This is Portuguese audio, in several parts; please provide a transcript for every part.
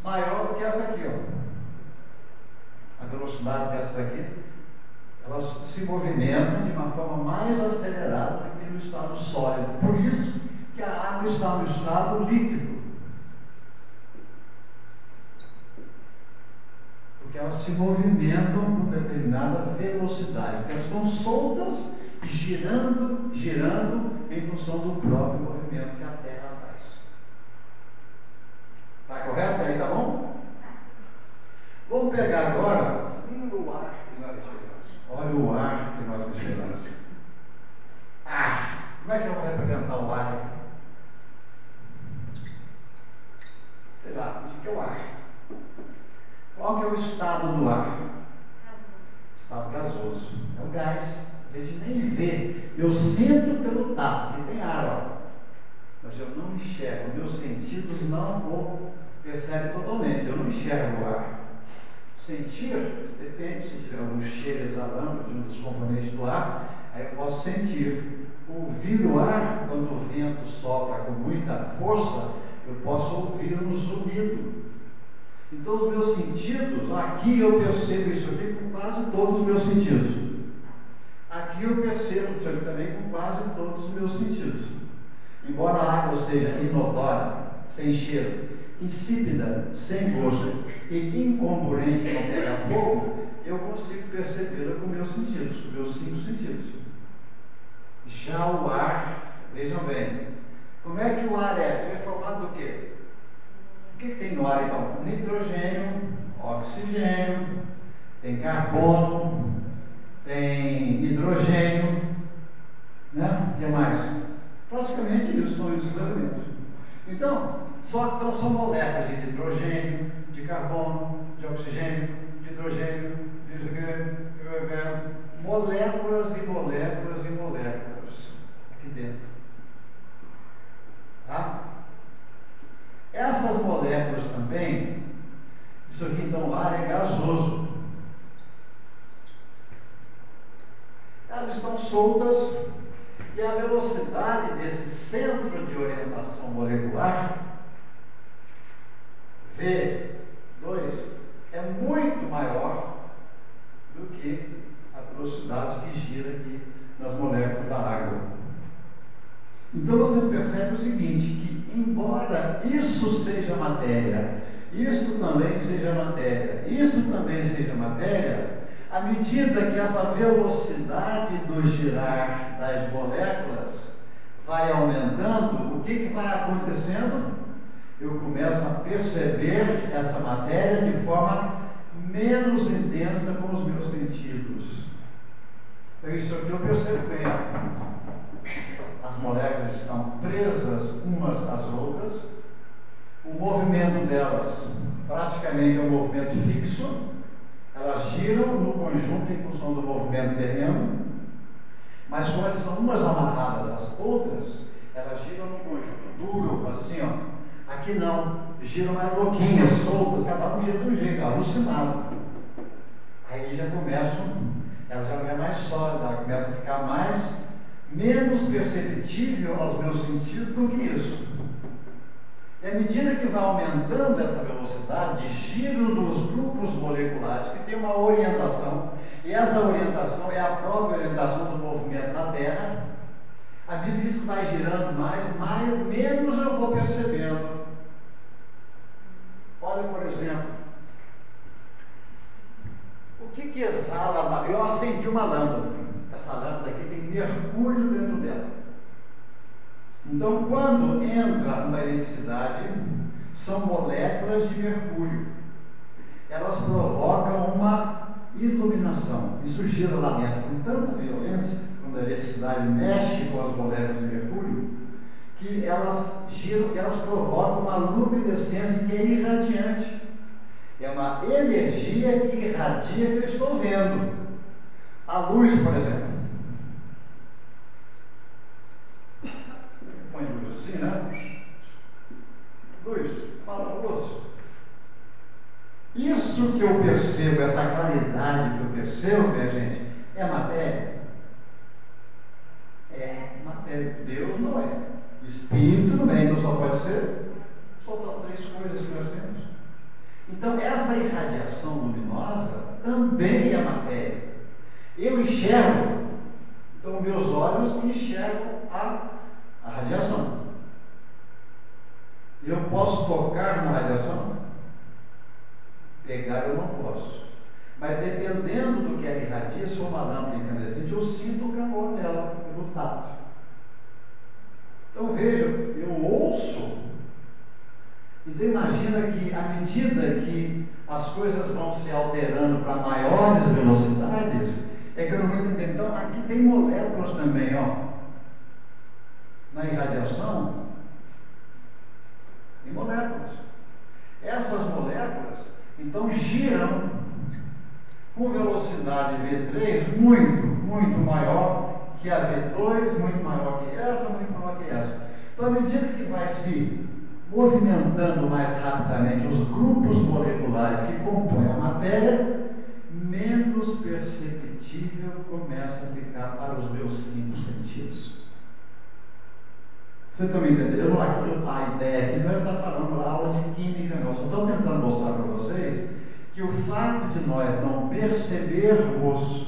maior do que essa aqui, ó. A velocidade dessa daqui, elas se movimentam de uma forma mais acelerada do que no estado sólido. Por isso que a água está no estado líquido. Porque elas se movimentam com determinada velocidade. Porque elas estão soltas e girando em função do próprio movimento que a Terra faz. Está correto aí, tá bom? Vamos pegar agora o ar que nós respiramos. Olha o ar que nós respiramos. Como é que eu vou representar o ar aqui? Sei lá, isso aqui é o ar. Qual que é o estado do ar? Estado gasoso. É o gás. A gente nem vê. Eu sinto pelo tato, porque tem ar, ó. Mas eu não enxergo. Meus sentidos não percebem totalmente. Eu não enxergo o ar. Sentir, depende, se tiver algum cheiro exalando de um dos componentes do ar, aí eu posso sentir. Ouvir o ar, quando o vento sopra com muita força, eu posso ouvir um zunido. Então, os meus sentidos, aqui eu percebo isso aqui com quase todos os meus sentidos. Aqui eu percebo isso aqui também com quase todos os meus sentidos. Embora a água seja inodora, sem cheiro, insípida, sem gosto e incongruente, que não pega fogo, eu consigo percebê-la com meus sentidos, com meus 5 sentidos. Já o ar, vejam bem, como é que o ar é? Ele é formado do quê? O que tem no ar então? Nitrogênio, oxigênio, tem carbono, tem hidrogênio, né? O que mais? Praticamente isso, são esses elementos. Então, são moléculas de hidrogênio, de carbono, de oxigênio, de hidrogênio, moléculas e moléculas e moléculas aqui dentro. Tá? Essas moléculas também, isso aqui então, o ar é gasoso. Elas estão soltas e a velocidade desse centro de orientação molecular, V2, é muito maior do que a velocidade que gira aqui nas moléculas da água. Então vocês percebem o seguinte, que embora isso seja matéria, isso também seja matéria, isso também seja matéria, à medida que essa velocidade do girar das moléculas vai aumentando, o que vai acontecendo? Eu começo a perceber essa matéria de forma menos intensa com os meus sentidos. Então, isso aqui eu percebo bem. As moléculas estão presas umas às outras, o movimento delas praticamente é um movimento fixo, elas giram no conjunto em função do movimento terreno, mas quando estão umas amarradas às outras, elas giram no conjunto duro, assim, ó. Aqui não, giram mais louquinhas, soltas, cada um gira de um jeito, alucinado. Aí já começam, ela já não é mais sólida, ela começa a ficar menos perceptível aos meus sentidos do que isso. E à medida que vai aumentando essa velocidade de giro dos grupos moleculares, que tem uma orientação, e essa orientação é a própria orientação do movimento na Terra, à medida que isso vai girando menos eu vou percebendo. Olha, por exemplo, o que exala? Eu acendi uma lâmpada. Essa lâmpada aqui tem mercúrio dentro dela. Então, quando entra uma eletricidade, são moléculas de mercúrio. Elas provocam uma iluminação. Isso gira lá dentro com tanta violência, quando a eletricidade mexe com as moléculas de mercúrio, que elas giram, que elas provocam uma luminescência que é irradiante. É uma energia que irradia que eu estou vendo. A luz, por exemplo. Põe luz assim, né? Luz, maravilhoso. Isso que eu percebo, essa claridade que eu percebo, minha gente, é matéria? É matéria. Deus não é. Espírito também, então só pode ser. Só 3 coisas que nós temos. Então, essa irradiação luminosa também é matéria. Eu enxergo, então meus olhos enxergam a radiação. Eu posso tocar na radiação? Pegar eu não posso. Mas dependendo do que ela irradia, se for uma lâmpada incandescente, eu sinto o calor dela pelo tato. Então veja, eu ouço. Então imagina que à medida que as coisas vão se alterando para maiores velocidades, é que eu não vou entender. Então aqui tem moléculas também, ó. Na irradiação, tem moléculas. Essas moléculas, então, giram com velocidade V3 muito maior que a V2, muito maior que essa, muito maior que essa. Então, à medida que vai se movimentando mais rapidamente os grupos moleculares que compõem a matéria, menos perceptível começa a ficar para os meus 5 sentidos. Você também entendeu? A ideia aqui não é estar falando aula de química, não. Só estou tentando mostrar para vocês que o fato de nós não percebermos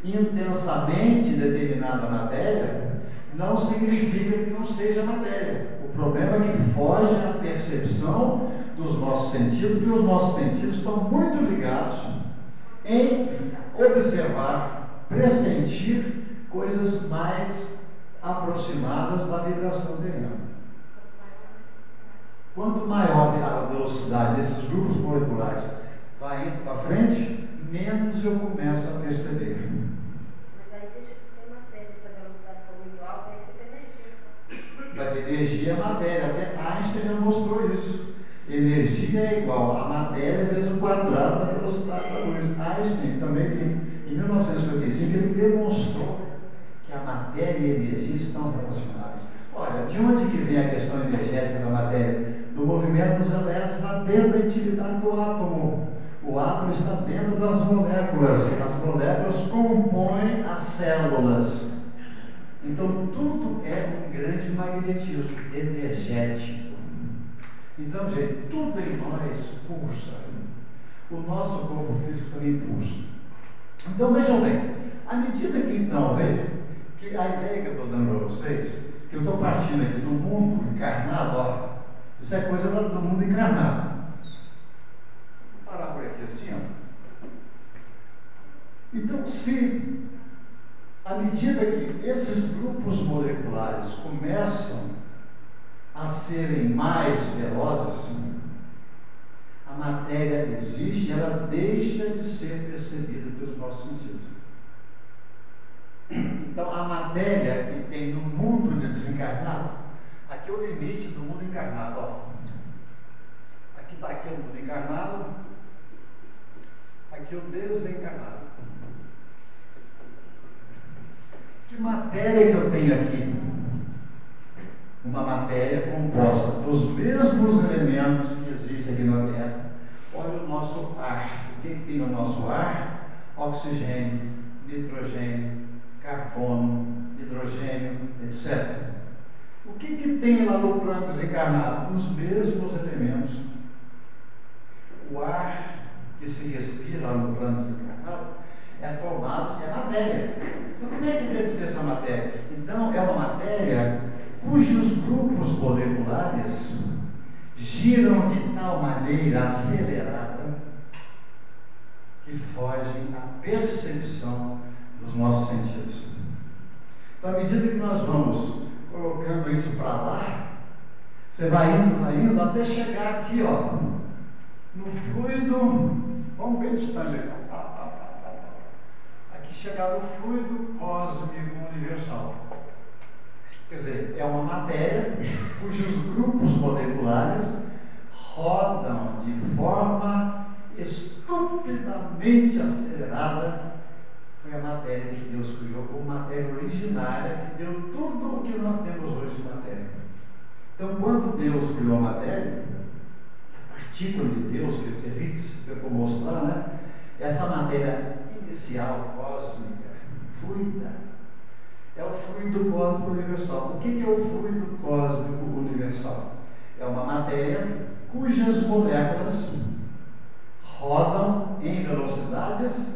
intensamente determinada matéria não significa que não seja matéria. O problema é que foge à percepção dos nossos sentidos, porque os nossos sentidos estão muito ligados em observar, pressentir coisas mais aproximadas da vibração terrena. Quanto maior a velocidade desses grupos moleculares vai indo para frente, menos eu começo a perceber. Mas aí deixa de ser matéria, se a velocidade for muito alta, aí fica energia. Vai ter energia e matéria. Até Einstein já mostrou isso. Energia é igual a matéria vezes o quadrado da velocidade da luz. Einstein também, em 1955, ele demonstrou que a matéria e a energia estão relacionadas. Olha, de onde que vem a questão energética da matéria? Do movimento dos elétrons lá dentro da intimidade do átomo. O átomo está dentro das moléculas. As moléculas compõem as células. Então, tudo é um grande magnetismo energético. Então, gente, tudo em nós pulsa. O nosso corpo físico também pulsa. Então, vejam bem, à medida que, então, veja, que a ideia que eu estou dando para vocês, que eu estou partindo aqui do mundo encarnado, ó, isso é coisa do mundo encarnado. Vou parar por aqui assim, ó. Então, se à medida que esses grupos moleculares começam a serem mais velozes, a matéria existe, ela deixa de ser percebida pelos nossos sentidos. Então, a matéria que tem no mundo de desencarnado, aqui é o limite do mundo encarnado, ó. Aqui está aqui o mundo encarnado, aqui o desencarnado. Que matéria que eu tenho aqui? Uma matéria composta dos mesmos elementos que existem aqui na Terra. Olha o nosso ar. O que tem no nosso ar? Oxigênio, nitrogênio, carbono, hidrogênio, etc. O que tem lá no plano desencarnado? Os mesmos elementos. O ar que se respira lá no plano desencarnado é formado de matéria. Então, como é que deve ser essa matéria? Então, é uma matéria cujos grupos moleculares giram de tal maneira acelerada que fogem à percepção dos nossos sentidos. Então, à medida que nós vamos colocando isso para lá, você vai indo, até chegar aqui, ó, no fluido, vamos bem distante aqui, aqui chegar no fluido cósmico universal. Quer dizer, é uma matéria cujos grupos moleculares rodam de forma estupidamente acelerada. Foi a matéria que Deus criou como matéria originária, que deu tudo o que nós temos hoje de matéria. Então, quando Deus criou a matéria, a partícula de Deus, que esse Higgs, que eu vou mostrar, né? Essa matéria inicial, cósmica, fluida, é o fluido cósmico universal. O que é o fluido cósmico universal? É uma matéria cujas moléculas rodam em velocidades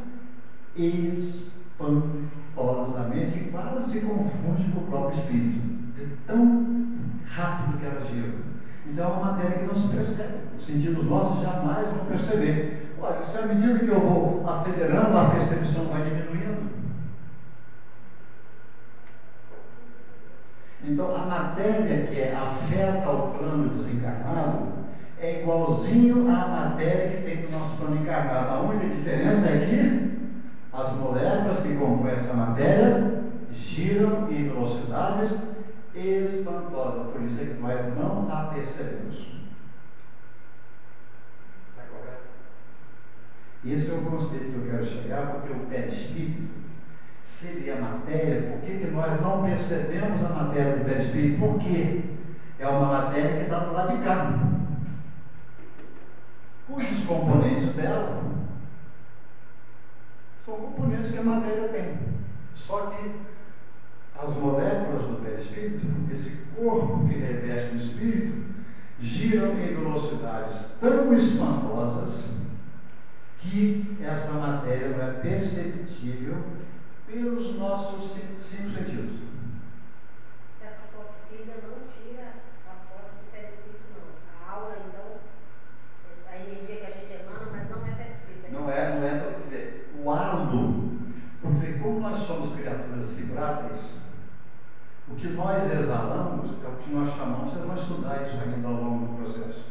espantosamente, que quase se confunde com o próprio espírito, de tão rápido que ela gira. Então é uma matéria que não se percebe, os sentidos nossos jamais vão perceber. Olha, se à medida que eu vou acelerando, a percepção vai diminuindo. Então a matéria que afeta o plano desencarnado é igualzinho à matéria que tem no nosso plano encarnado. A única diferença é que as moléculas que compõem essa matéria giram em velocidades espantosas. Por isso é que nós não a percebemos. Está correto? Esse é o conceito que eu quero chegar, porque o perispírito seria a matéria. Por que nós não percebemos a matéria do perispírito? Porque é uma matéria que está do lado de cá, cujos componentes dela são componentes que a matéria tem. Só que as moléculas do perispírito, esse corpo que reveste o espírito, giram em velocidades tão espantosas que essa matéria não é perceptível pelos nossos cinco sentidos. Essa foto ainda não tira a foto do perispírito, não. A aura, então, a energia que a gente emana, mas não é perispírito. Não é, quer dizer, o halo, porque como nós somos criaturas vibráteis, o que nós exalamos é o que nós chamamos, vocês vão estudar isso ainda ao longo do processo.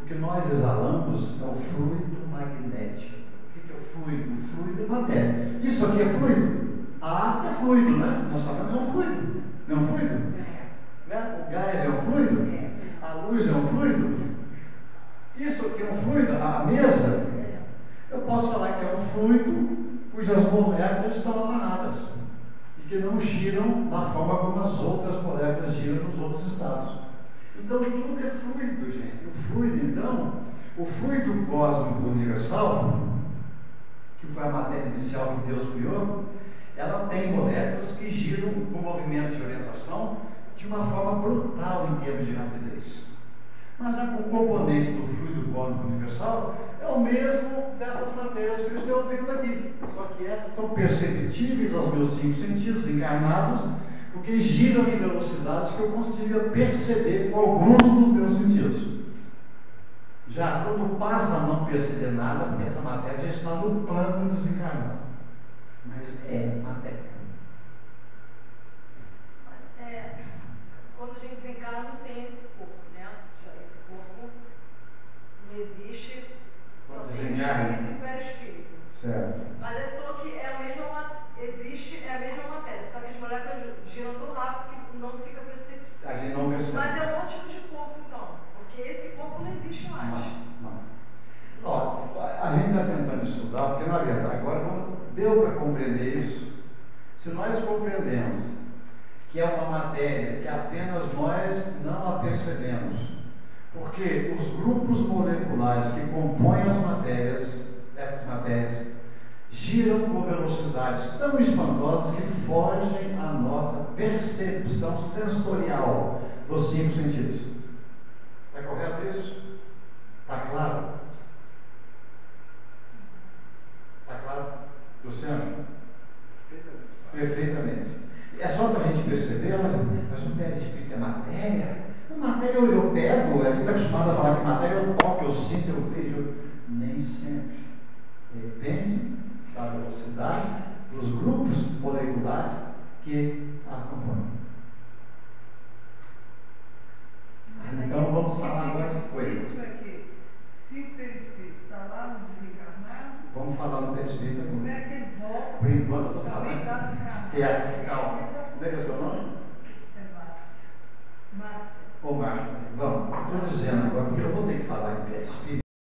O que nós exalamos é o fluido magnético. O que é o fluido? O fluido é matéria. Isso aqui é fluido? A água é fluido, né? Nós sabemos que é um fluido. Não é um fluido? Né? O gás é um fluido? A luz é um fluido? Isso aqui é um fluido? A mesa? Eu posso falar que é um fluido cujas moléculas estão amarradas e que não giram da forma como as outras moléculas giram nos outros estados. Então tudo é fluido, gente. O fluido, então, o fluido cósmico universal, que foi a matéria inicial que Deus criou, ela tem moléculas que giram com movimento de orientação de uma forma brutal em termos de rapidez. Mas o componente do fluido cósmico universal é o mesmo dessas matérias que eu estou vendo aqui. Só que essas são perceptíveis aos meus cinco sentidos encarnados, porque giram em velocidades que eu consiga perceber com alguns dos meus sentidos. Já quando passa a não perceber nada, porque essa matéria já está no plano desencarnado. Mas é matéria. Quando a gente desencarna, não tem esse corpo, né? Esse corpo não existe, só tem espírito e perispírito. Certo. Mas você falou que é a mesma matéria, só que as moléculas giram tão rápido que não fica perceptível. A gente não percebe. Mas é um outro tipo de corpo, então, porque esse corpo não existe mais. Não. Ó, a gente está tentando estudar, porque na verdade agora deu para compreender isso. Se nós compreendemos que é uma matéria que apenas nós não a percebemos, porque os grupos moleculares que compõem as matérias, essas matérias, giram com velocidades tão espantosas que fogem à nossa percepção sensorial dos cinco sentidos. Está correto isso? Está claro? Está claro? Luciano? Perfeitamente. É só para a gente perceber, olha, mas o perispírito é matéria. A matéria eu pego, a gente está acostumado a falar que matéria eu toco, eu sinto, eu vejo. Nem sempre. Depende da velocidade dos grupos moleculares que a compõem. Então vamos falar agora de coisa. Isso é que, se o perispírito está lá no desencarnado, Vamos falar no perispírito agora. como é que ele volta? Por enquanto eu estou Também está falando. desencarnado. Que é, calma. Como é que é o seu nome? É Márcia. Ô Marta, vamos, estou dizendo agora, porque eu vou ter que falar em perispírito.